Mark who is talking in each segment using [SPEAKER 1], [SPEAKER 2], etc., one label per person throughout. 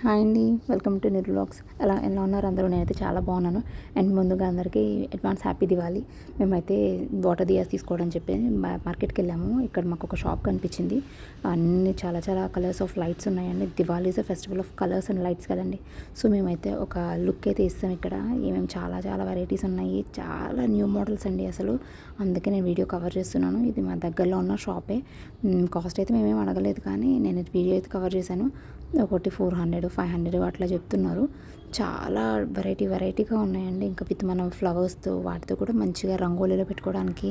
[SPEAKER 1] Hi అండి, welcome to నిర్ vlogs. ఎలా ఉన్నారు అందరూ? నేనైతే చాలా బాగున్నాను. అండ్ ముందుగా అందరికీ అడ్వాన్స్ హ్యాపీ దివాళీ. మేమైతే వాటర్ దియాస్ తీసుకోవడానికి చెప్పి మార్కెట్కి వెళ్ళాము. ఇక్కడ మాకు ఒక షాప్ కనిపించింది. అన్ని చాలా చాలా కలర్స్ ఆఫ్ లైట్స్ ఉన్నాయండి. Diwali is a festival of colours and lights కదండి. సో మేమైతే ఒక లుక్ అయితే ఇస్తాం. ఇక్కడ ఏమేమి చాలా చాలా వెరైటీస్ ఉన్నాయి, చాలా న్యూ మోడల్స్ అండి అసలు. అందుకే నేను వీడియో కవర్ చేస్తున్నాను. ఇది మా దగ్గరలో ఉన్న షాపే. కాస్ట్ అయితే మేమేం అడగలేదు, కానీ నేను వీడియో అయితే కవర్ చేశాను. ఒకటి 400, 500 అట్లా చెప్తున్నారు. చాలా వెరైటీగా ఉన్నాయండి. ఇంకా విత్ మనం ఫ్లవర్స్తో వాటితో కూడా మంచిగా రంగోలీలో పెట్టుకోవడానికి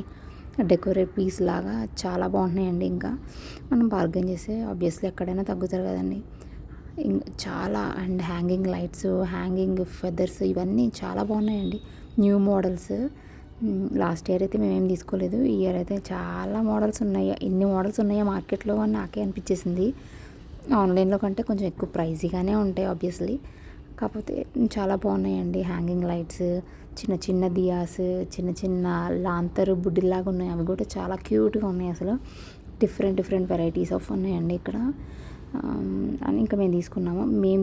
[SPEAKER 1] డెకరేట్ పీస్ లాగా చాలా బాగున్నాయండి. ఇంకా మనం బార్గెన్ చేస్తే ఆబ్వియస్లీ ఎక్కడైనా తగ్గుతారు కదండి. చాలా and hanging lights, hanging feathers ఇవన్నీ చాలా బాగున్నాయండి. New models. లాస్ట్ ఇయర్ అయితే మేమేం తీసుకోలేదు. ఈ ఇయర్ అయితే చాలా మోడల్స్ ఉన్నాయి. ఎన్ని మోడల్స్ ఉన్నాయో మార్కెట్లో అని నాకే అనిపించేసింది. ఆన్లైన్లో కంటే కొంచెం ఎక్కువ ప్రైజీగానే ఉంటాయి ఆబ్వియస్లీ, కాకపోతే చాలా బాగున్నాయండి. హ్యాంగింగ్ లైట్స్, చిన్న చిన్న దియాస్, చిన్న చిన్న లాంతరు బుడ్డిలాగా ఉన్నాయి. అవి కూడా చాలా క్యూట్గా ఉన్నాయి అసలు. డిఫరెంట్ వెరైటీస్ ఆఫ్ ఉన్నాయండి ఇక్కడ. అని ఇంకా మేము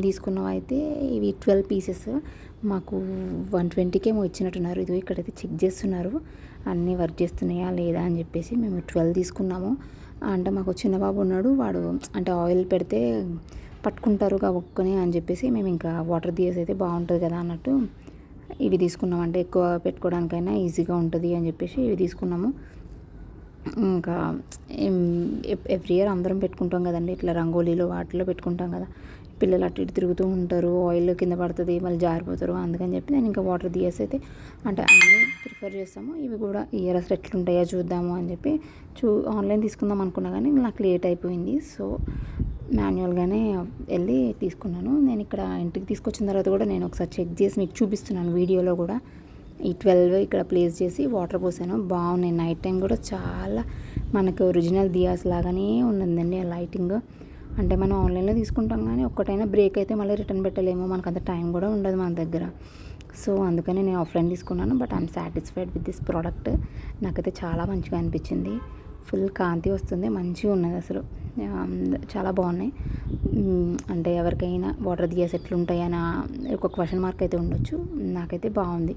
[SPEAKER 1] తీసుకున్నాము అయితే ఇవి 12 పీసెస్ మాకు 120 ఇచ్చినట్టున్నారు. ఇది ఇక్కడైతే చెక్ చేస్తున్నారు అన్నీ వర్క్ చేస్తున్నాయా లేదా అని చెప్పేసి. మేము 12 తీసుకున్నాము. అంటే మాకు చిన్న బాబు ఉన్నాడు, వాడు అంటే ఆయిల్ పెడితే పట్టుకుంటారు ఒక్కని అని చెప్పేసి మేము ఇంకా వాటర్ దియాస్ అయితే బాగుంటుంది కదా అన్నట్టు ఇవి తీసుకున్నాము. అంటే ఎక్కువ పెట్టుకోవడానికైనా ఈజీగా ఉంటుంది అని చెప్పేసి ఇవి తీసుకున్నాము. ఇంకా ఎవ్రీ ఇయర్ అందరం పెట్టుకుంటాం కదండి, ఇట్లా రంగోలీలో వాటిలో పెట్టుకుంటాం కదా. పిల్లలు అటు ఇటు తిరుగుతూ ఉంటారు, ఆయిల్ కింద పడుతుంది, మళ్ళీ జారిపోతారు. అందుకని చెప్పి నేను ఇంకా వాటర్ దియాస్ అయితే అంటే అన్నీ ప్రిఫర్ చేస్తాము. ఇవి కూడా ఈ ఇయర్ అసలు ఎట్లుంటాయో చూద్దాము అని చెప్పి ఆన్లైన్ తీసుకుందాం అనుకున్నా, కానీ నాకు లేట్ అయిపోయింది. సో మాన్యువల్గానే వెళ్ళి తీసుకున్నాను. నేను ఇక్కడ ఇంటికి తీసుకొచ్చిన తర్వాత కూడా నేను ఒకసారి చెక్ చేసి మీకు చూపిస్తున్నాను వీడియోలో కూడా. ఈ 12 ఇక్కడ ప్లేస్ చేసి వాటర్ పోసాను. బాగున్నాయి. నైట్ టైం కూడా చాలా మనకు ఒరిజినల్ దియాస్ లాగానే ఉన్నదండి ఆ లైటింగ్. అంటే మనం ఆన్లైన్లో తీసుకుంటాం, కానీ ఒక్కటైనా బ్రేక్ అయితే మళ్ళీ రిటర్న్ పెట్టలేము, మనకు అంత టైం కూడా ఉండదు మన దగ్గర. సో అందుకని నేను ఆఫ్లైన్ తీసుకున్నాను. But I'm satisfied with this product. నాకైతే చాలా మంచిగా అనిపించింది. ఫుల్ కాంతి వస్తుంది, మంచిగా ఉన్నది అసలు. చాలా బాగున్నాయి. అంటే ఎవరికైనా వాటర్ దియాస్ ఎట్లుంటాయని ఒక క్వశ్చన్ మార్క్ అయితే ఉండొచ్చు. నాకైతే బాగుంది.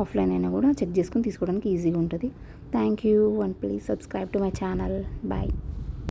[SPEAKER 1] ఆఫ్లైన్ అయినా కూడా చెక్ చేసుకుని తీసుకోవడానికి ఈజీగా ఉంటుంది. Thank you and please subscribe to my channel. Bye.